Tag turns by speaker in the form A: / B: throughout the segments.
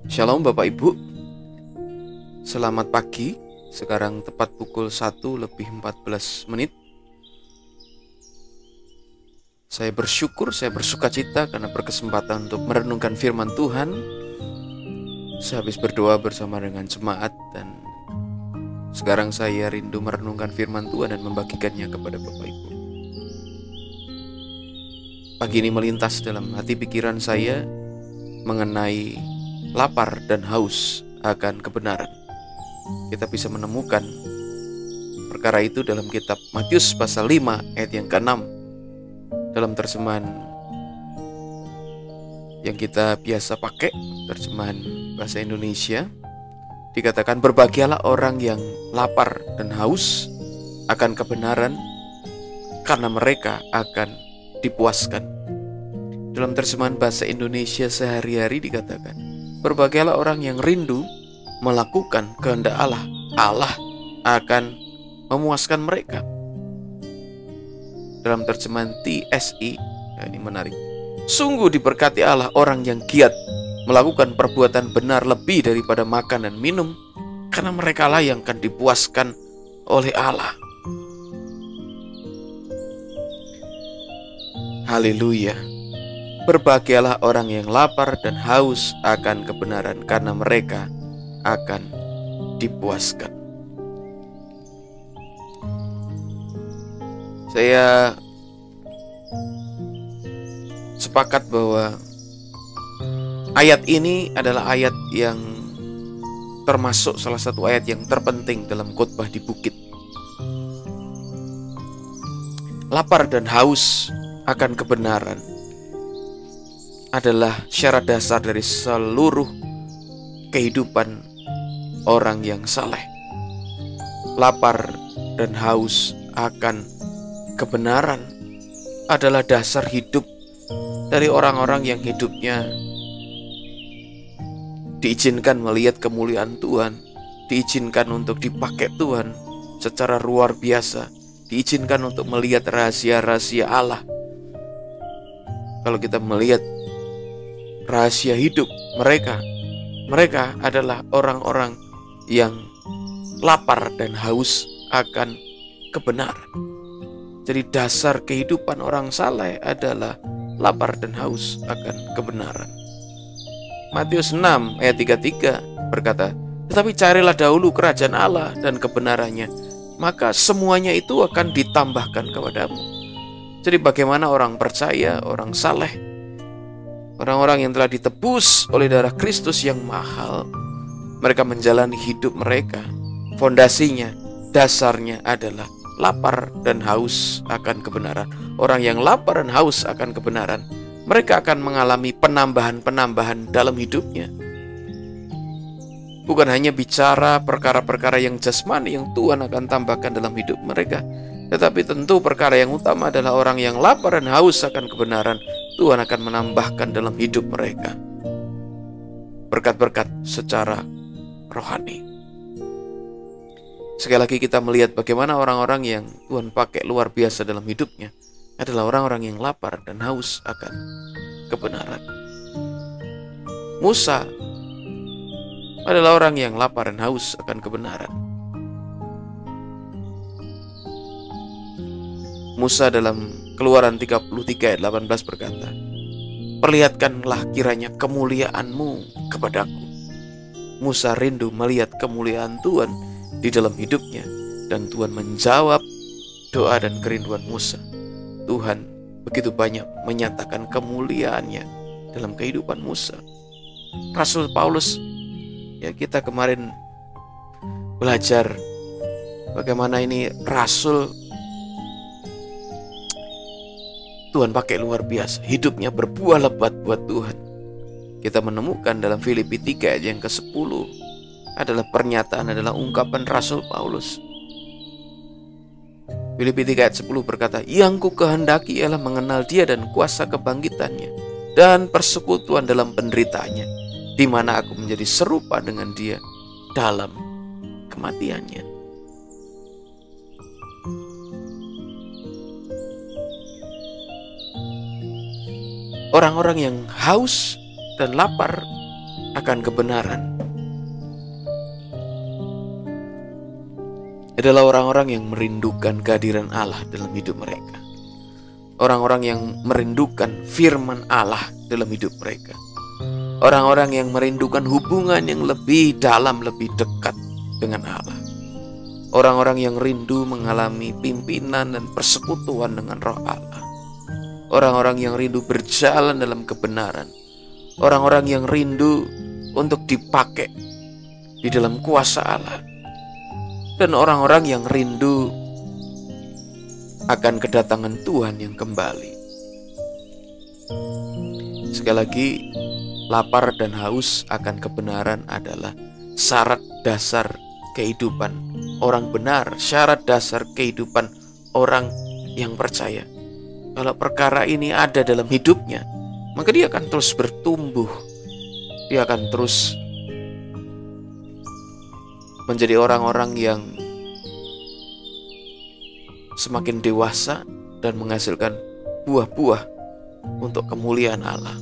A: Shalom Bapak Ibu, selamat pagi. Sekarang tepat pukul 1:14. Saya bersyukur, saya bersukacita karena berkesempatan untuk merenungkan firman Tuhan. Saya habis berdoa bersama dengan jemaat dan sekarang saya rindu merenungkan firman Tuhan dan membagikannya kepada Bapak Ibu. Pagi ini melintas dalam hati pikiran saya mengenai lapar dan haus akan kebenaran. Kita bisa menemukan perkara itu dalam kitab Matius pasal 5 ayat yang ke-6. Dalam terjemahan yang kita biasa pakai, terjemahan bahasa Indonesia, dikatakan berbahagialah orang yang lapar dan haus akan kebenaran, karena mereka akan dipuaskan. Dalam terjemahan bahasa Indonesia sehari-hari dikatakan, berbahagialah orang yang rindu melakukan kehendak Allah. Allah akan memuaskan mereka. Dalam terjemahan TSI, ini menarik. Sungguh diberkati Allah orang yang giat melakukan perbuatan benar lebih daripada makan dan minum, karena merekalah yang akan dipuaskan oleh Allah. Haleluya. Berbahagialah orang yang lapar dan haus akan kebenaran, karena mereka akan dipuaskan. Saya sepakat bahwa ayat ini adalah ayat yang termasuk salah satu ayat yang terpenting dalam khotbah di bukit. Lapar dan haus akan kebenaran adalah syarat dasar dari seluruh kehidupan orang yang saleh. Lapar dan haus akan kebenaran adalah dasar hidup dari orang-orang yang hidupnya diizinkan melihat kemuliaan Tuhan, diizinkan untuk dipakai Tuhan secara luar biasa, diizinkan untuk melihat rahasia-rahasia Allah. Kalau kita melihat rahasia hidup mereka adalah orang-orang yang lapar dan haus akan kebenaran. Jadi dasar kehidupan orang saleh adalah lapar dan haus akan kebenaran. Matius 6 ayat 33 berkata, tetapi carilah dahulu kerajaan Allah dan kebenarannya, maka semuanya itu akan ditambahkan kepadamu. Jadi bagaimana orang percaya, orang saleh, orang-orang yang telah ditebus oleh darah Kristus yang mahal, mereka menjalani hidup mereka, fondasinya, dasarnya adalah lapar dan haus akan kebenaran. Orang yang lapar dan haus akan kebenaran, mereka akan mengalami penambahan-penambahan dalam hidupnya. Bukan hanya bicara perkara-perkara yang jasmani yang Tuhan akan tambahkan dalam hidup mereka, tetapi tentu perkara yang utama adalah orang yang lapar dan haus akan kebenaran, Tuhan akan menambahkan dalam hidup mereka berkat-berkat secara rohani. Sekali lagi kita melihat bagaimana orang-orang yang Tuhan pakai luar biasa dalam hidupnya adalah orang-orang yang lapar dan haus akan kebenaran. Musa adalah orang yang lapar dan haus akan kebenaran. Musa dalam Keluaran 33 ayat 18 berkata, perlihatkanlah kiranya kemuliaanmu kepadaku. Musa rindu melihat kemuliaan Tuhan di dalam hidupnya, dan Tuhan menjawab doa dan kerinduan Musa. Tuhan begitu banyak menyatakan kemuliaannya dalam kehidupan Musa. Rasul Paulus, ya kita kemarin belajar bagaimana ini rasul Tuhan pakai luar biasa, hidupnya berbuah lebat buat Tuhan. Kita menemukan dalam Filipi 3 ayat yang ke-10 adalah pernyataan, adalah ungkapan Rasul Paulus. Filipi 3 ayat 10 berkata, yang ku kehendaki ialah mengenal dia dan kuasa kebangkitannya dan persekutuan dalam penderitaannya, di mana aku menjadi serupa dengan dia dalam kematiannya. Orang-orang yang haus dan lapar akan kebenaran adalah orang-orang yang merindukan kehadiran Allah dalam hidup mereka. Orang-orang yang merindukan firman Allah dalam hidup mereka. Orang-orang yang merindukan hubungan yang lebih dalam, lebih dekat dengan Allah. Orang-orang yang rindu mengalami pimpinan dan persekutuan dengan Roh Allah. Orang-orang yang rindu berjalan dalam kebenaran. Orang-orang yang rindu untuk dipakai di dalam kuasa Allah. Dan orang-orang yang rindu akan kedatangan Tuhan yang kembali. Sekali lagi, lapar dan haus akan kebenaran adalah syarat dasar kehidupan orang benar, syarat dasar kehidupan orang yang percaya. Kalau perkara ini ada dalam hidupnya, maka dia akan terus bertumbuh. Dia akan terus menjadi orang-orang yang semakin dewasa dan menghasilkan buah-buah untuk kemuliaan Allah.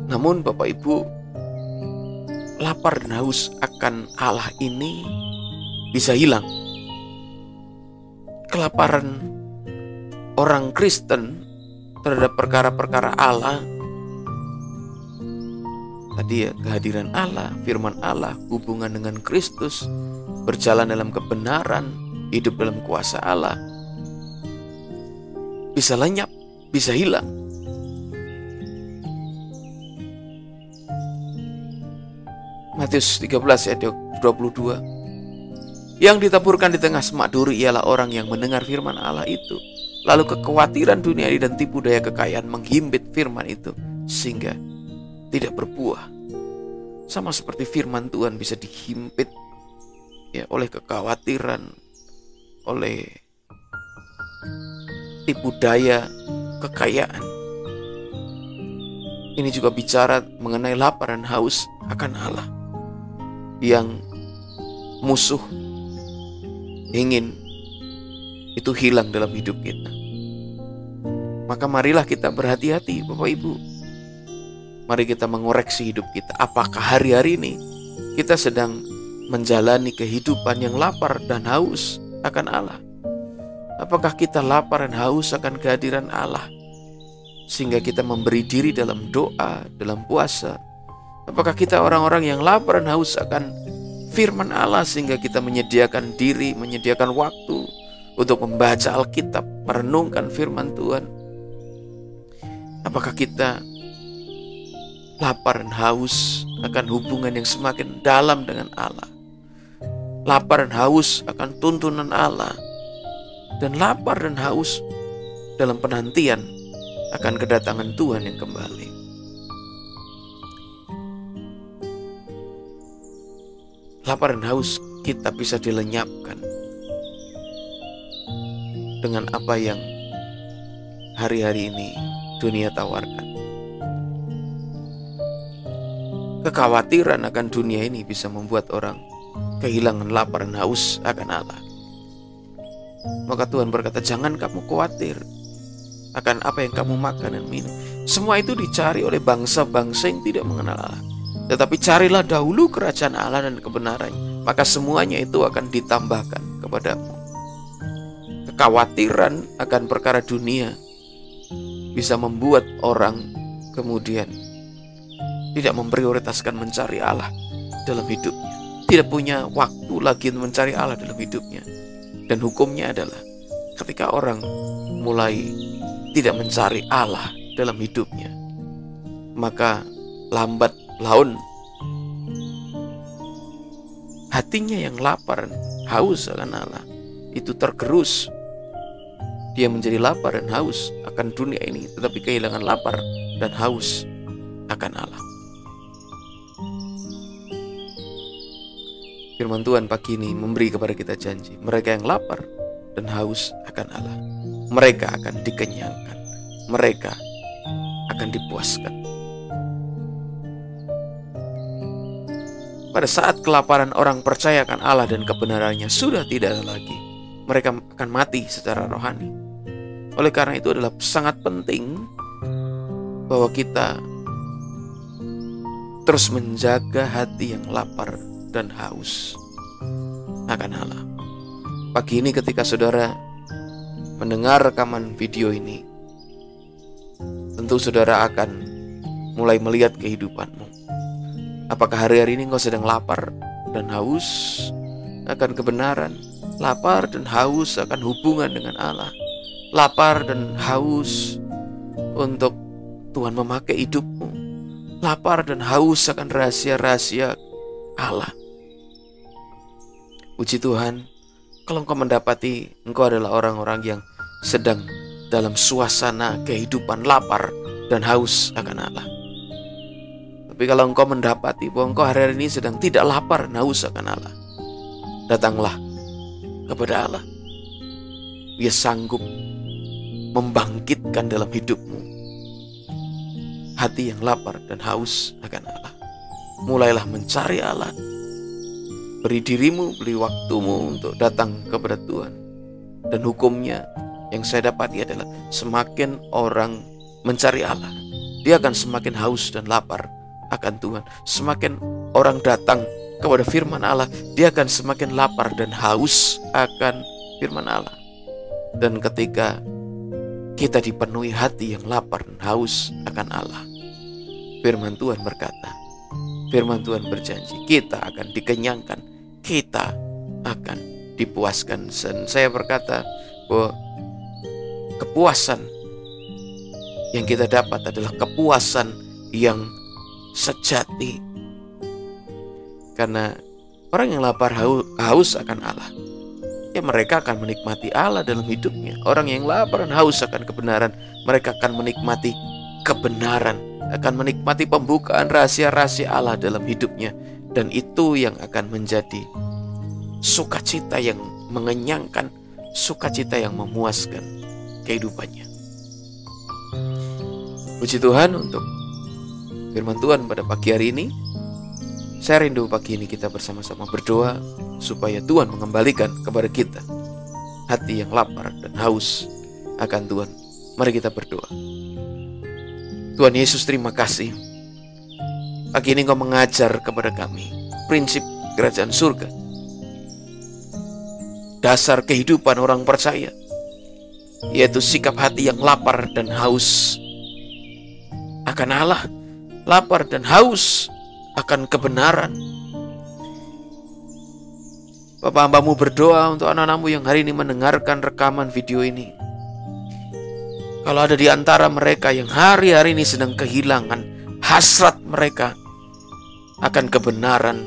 A: Namun Bapak Ibu, lapar dan haus akan Allah ini bisa hilang. Kelaparan orang Kristen terhadap perkara-perkara Allah, tadi ya, kehadiran Allah, firman Allah, hubungan dengan Kristus, berjalan dalam kebenaran, hidup dalam kuasa Allah, bisa lenyap, bisa hilang. Matius 13 ayat 22. Yang ditaburkan di tengah semak duri ialah orang yang mendengar firman Allah itu. Lalu kekhawatiran dunia dan tipu daya kekayaan menghimpit firman itu sehingga tidak berbuah. Sama seperti firman Tuhan bisa dihimpit ya oleh kekhawatiran, oleh tipu daya kekayaan. Ini juga bicara mengenai lapar dan haus akan Allah yang musuh ingin itu hilang dalam hidup kita. Maka marilah kita berhati-hati Bapak Ibu. Mari kita mengoreksi hidup kita. Apakah hari-hari ini kita sedang menjalani kehidupan yang lapar dan haus akan Allah? Apakah kita lapar dan haus akan kehadiran Allah sehingga kita memberi diri dalam doa, dalam puasa? Apakah kita orang-orang yang lapar dan haus akan firman Allah sehingga kita menyediakan diri, menyediakan waktu untuk membaca Alkitab, merenungkan firman Tuhan? Apakah kita lapar dan haus akan hubungan yang semakin dalam dengan Allah? Lapar dan haus akan tuntunan Allah, dan lapar dan haus dalam penantian akan kedatangan Tuhan yang kembali. Lapar dan haus kita bisa dilenyapkan dengan apa yang hari-hari ini dunia tawarkan. Kekhawatiran akan dunia ini bisa membuat orang kehilangan lapar dan haus akan Allah. Maka Tuhan berkata, jangan kamu khawatir akan apa yang kamu makan dan minum. Semua itu dicari oleh bangsa-bangsa yang tidak mengenal Allah. Tetapi carilah dahulu kerajaan Allah dan kebenarannya, maka semuanya itu akan ditambahkan kepadamu. Kekhawatiran akan perkara dunia bisa membuat orang kemudian tidak memprioritaskan mencari Allah dalam hidupnya. Tidak punya waktu lagi mencari Allah dalam hidupnya. Dan hukumnya adalah ketika orang mulai tidak mencari Allah dalam hidupnya, maka lambat laun hatinya yang lapar, haus akan Allah itu tergerus. Dia menjadi lapar dan haus akan dunia ini, tetapi kehilangan lapar dan haus akan Allah. Firman Tuhan pagi ini memberi kepada kita janji, mereka yang lapar dan haus akan Allah, mereka akan dikenyangkan, mereka akan dipuaskan. Pada saat kelaparan orang percaya akan Allah dan kebenarannya sudah tidak ada lagi, mereka akan mati secara rohani. Oleh karena itu adalah sangat penting bahwa kita terus menjaga hati yang lapar dan haus akan Allah. Pagi ini ketika saudara mendengar rekaman video ini, tentu saudara akan mulai melihat kehidupanmu. Apakah hari-hari ini engkau sedang lapar dan haus akan kebenaran, lapar dan haus akan hubungan dengan Allah, lapar dan haus untuk Tuhan memakai hidupmu, lapar dan haus akan rahasia-rahasia Allah. Puji Tuhan, kalau engkau mendapati engkau adalah orang-orang yang sedang dalam suasana kehidupan lapar dan haus akan Allah. Tapi kalau engkau mendapati bahwa engkau hari-hari ini sedang tidak lapar dan haus akan Allah, datanglah kepada Allah. Dia sanggup membangkitkan dalam hidupmu hati yang lapar dan haus akan Allah. Mulailah mencari Allah. Beri dirimu, beri waktumu untuk datang kepada Tuhan. Dan hukumnya yang saya dapati adalah semakin orang mencari Allah, dia akan semakin haus dan lapar akan Tuhan. Semakin orang datang kepada firman Allah, dia akan semakin lapar dan haus akan firman Allah. Dan ketika kita dipenuhi hati yang lapar dan haus akan Allah, firman Tuhan berkata, firman Tuhan berjanji, kita akan dikenyangkan, kita akan dipuaskan. Dan saya berkata bahwa kepuasan yang kita dapat adalah kepuasan yang sejati. Karena orang yang lapar haus akan Allah, ya mereka akan menikmati Allah dalam hidupnya. Orang yang lapar dan haus akan kebenaran, mereka akan menikmati kebenaran, akan menikmati pembukaan rahasia-rahasia Allah dalam hidupnya. Dan itu yang akan menjadi sukacita yang mengenyangkan, sukacita yang memuaskan kehidupannya. Puji Tuhan untuk firman Tuhan pada pagi hari ini. Saya rindu pagi ini kita bersama-sama berdoa supaya Tuhan mengembalikan kepada kita hati yang lapar dan haus akan Tuhan. Mari kita berdoa. Tuhan Yesus, terima kasih. Pagi ini Engkau mengajar kepada kami prinsip kerajaan surga, dasar kehidupan orang percaya, yaitu sikap hati yang lapar dan haus akan Allah, lapar dan haus akan kebenaran. Bapak, hamba-Mu berdoa untuk anak-anak-Mu yang hari ini mendengarkan rekaman video ini. Kalau ada di antara mereka yang hari-hari ini sedang kehilangan hasrat mereka akan kebenaran,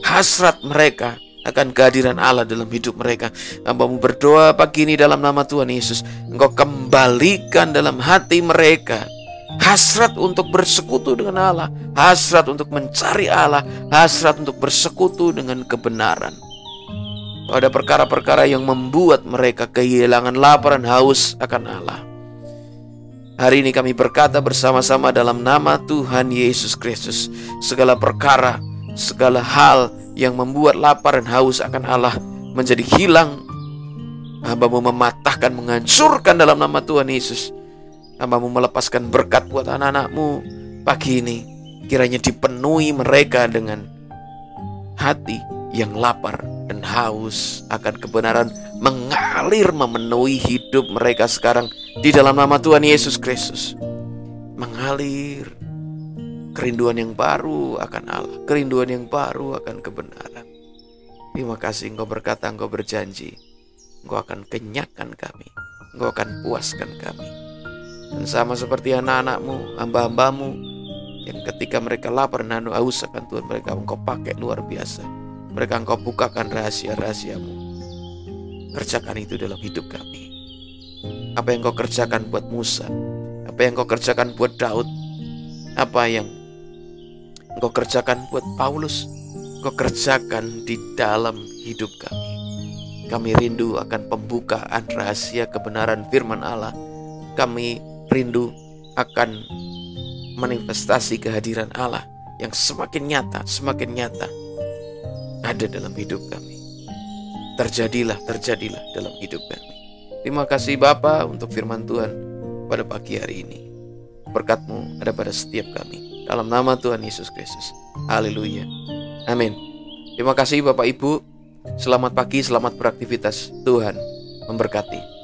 A: hasrat mereka akan kehadiran Allah dalam hidup mereka, hamba-Mu berdoa pagi ini dalam nama Tuhan Yesus, Engkau kembalikan dalam hati mereka hasrat untuk bersekutu dengan Allah, hasrat untuk mencari Allah, hasrat untuk bersekutu dengan kebenaran. Ada perkara-perkara yang membuat mereka kehilangan lapar dan haus akan Allah. Hari ini kami berkata bersama-sama dalam nama Tuhan Yesus Kristus, segala perkara, segala hal yang membuat lapar dan haus akan Allah menjadi hilang. Hamba-Mu mematahkan, menghancurkan dalam nama Tuhan Yesus. Hamba-Mu melepaskan berkat buat anak-anak-Mu pagi ini. Kiranya dipenuhi mereka dengan hati yang lapar dan haus akan kebenaran, mengalir memenuhi hidup mereka sekarang di dalam nama Tuhan Yesus Kristus. Mengalir kerinduan yang baru akan Allah, kerinduan yang baru akan kebenaran. Terima kasih Engkau berkata, Engkau berjanji, Engkau akan kenyangkan kami, Engkau akan puaskan kami. Dan sama seperti anak-anak-Mu, hamba-hamba-Mu, yang ketika mereka lapar dan haus akan Tuhan, mereka Engkau pakai luar biasa. Mereka Engkau bukakan rahasia-rahasia-Mu. Kerjakan itu dalam hidup kami. Apa yang Engkau kerjakan buat Musa, apa yang Engkau kerjakan buat Daud, apa yang Engkau kerjakan buat Paulus, Engkau kerjakan di dalam hidup kami. Kami rindu akan pembukaan rahasia kebenaran firman Allah. Kami rindu akan manifestasi kehadiran Allah yang semakin nyata ada dalam hidup kami. Terjadilah dalam hidup kami. Terima kasih Bapa untuk firman Tuhan pada pagi hari ini. berkat-Mu ada pada setiap kami. Dalam nama Tuhan Yesus Kristus. Haleluya. Amin. Terima kasih Bapak Ibu. Selamat pagi, selamat beraktivitas. Tuhan memberkati.